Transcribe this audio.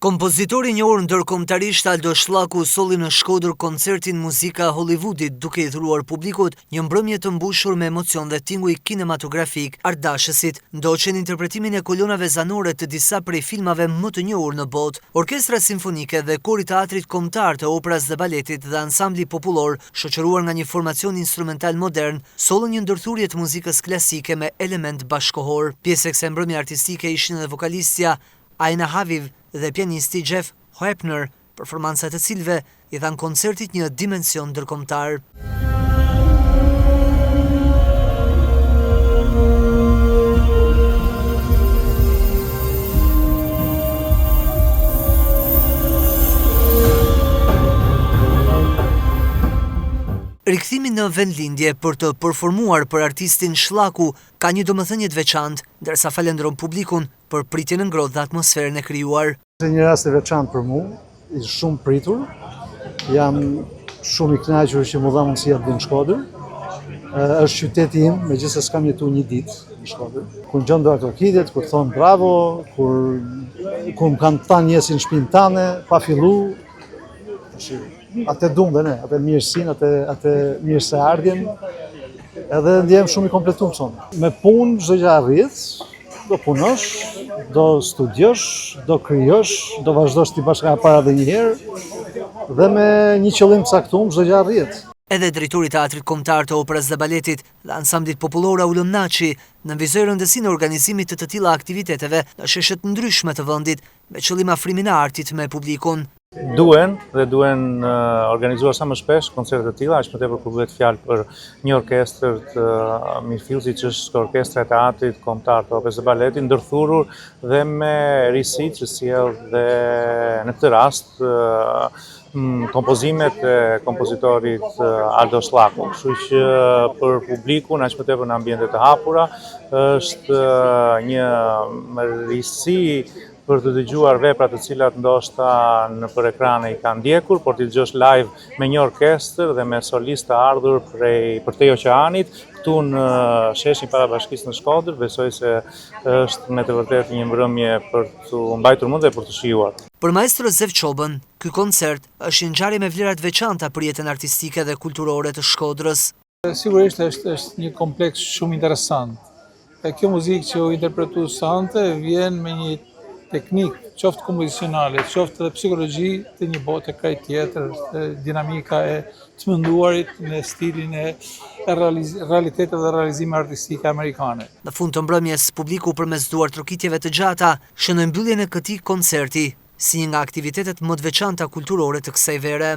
Kompozitori i njohur ndërkombëtarisht Aldo Shllaku solli në Shkodër koncertin Muzika Hollywoodit, duke i dhuruar publikut një mbrëmje të mbushur me emocion dhe tinguj kinematografik ardashësit, ndoqen interpretimin e kolonave zanore të disa prej filmave më të njohur në botë. Orkestra simfonike dhe kori teatrit kombëtar të operës dhe baletit dhe ansambli popullor, shoqëruar nga një formacion instrumental modern, sollën një ndërthurje të muzikës klasike me element bashkohor. Pjesë e kësaj mbrëmje artistike ishin edhe vokalistja Aina Haviv dhe pianisti Jeff Hoepner, performancat e cilëve i dhanë koncertit një dimension ndërkombëtar. Rikthimi në vendlindje për të performuar për artistin Shllaku ka një domethënie të veçantë, ndërsa falendron publikun për pritjen e ngrohtë dhe atmosferën e krijuar. Është një rast i veçantë për mua, i shumë pritur. Jam shumë i kënaqur që më dha mundësia të vi në Shkodër. Është qyteti im, megjithëse s'kam jetuar një ditë në Shkodër. Kur ngjon dorë orkidjet, kur thon bravo, kur më kanë thënë jesin në shtëpinë tane, pa fillu. Atë duam dhe ne, atë mirësinë, atë mirëseardhjen, edhe ndjem shumë i kompletuar sonë. Me punë çdo gjë arrit, do punosh, do studiosh, do krijosh, do vazhdosh ti bashkë para edhe një herë, dhe me një qëllim të caktuar çdo gjë arrit. Edhe drejtori i Teatrit Kombëtar të Operës dhe Baletit dhe ansamblit popullor Aulum Naçi nënvizoi rëndësinë e organizimit të tilla aktiviteteve në sheshe të ndryshme të vendit, me qëllim afrimin e artit me publikun. Duhen organizuar sa më shpesh koncerte të tilla, aq më tepër kur bëhet fjalë për një orkestër të mirëfillsi që është Orkestra e Teatrit Kombëtar të Operës dhe Baletit, ndërthurur dhe me risi që sjell dhe në këtë rast kompozimet e kompozitorit Aldo Shllaku. Kështu që për publikun, aq më tepër në ambiente të hapura, është një risi për të dëgjuar vepra të cilat ndoshta nëpër ekrane i kanë ndjekur, por ti dëgjosh live me një orkestër dhe me solistë të ardhur përtej oqeanit, këtu në sheshin Parabashkisë në Shkodër, besoj se është me të vërtetë një mbrëmje për të mbajtur mend dhe për të shijuar. Për maestro Zev Çobën, ky koncert është një ngjarje me vlera të veçanta për jetën artistike dhe kulturore të Shkodrës. Sigurisht është një kompleks shumë interesant. Kjo muzikë që u interpretu sante vjen me një teknik, qoftë kompozicionale, qoftë edhe psikologji të një bote kraj tjetër, dinamika e të menduarit në stilin e realitetit dhe realizime artistike amerikane. Në fund të mbrëmjes, publiku përmes duar trokitjeve të gjata shënoi mbylljen e këtij koncerti si një nga aktivitetet më të veçanta kulturore të kësaj vere.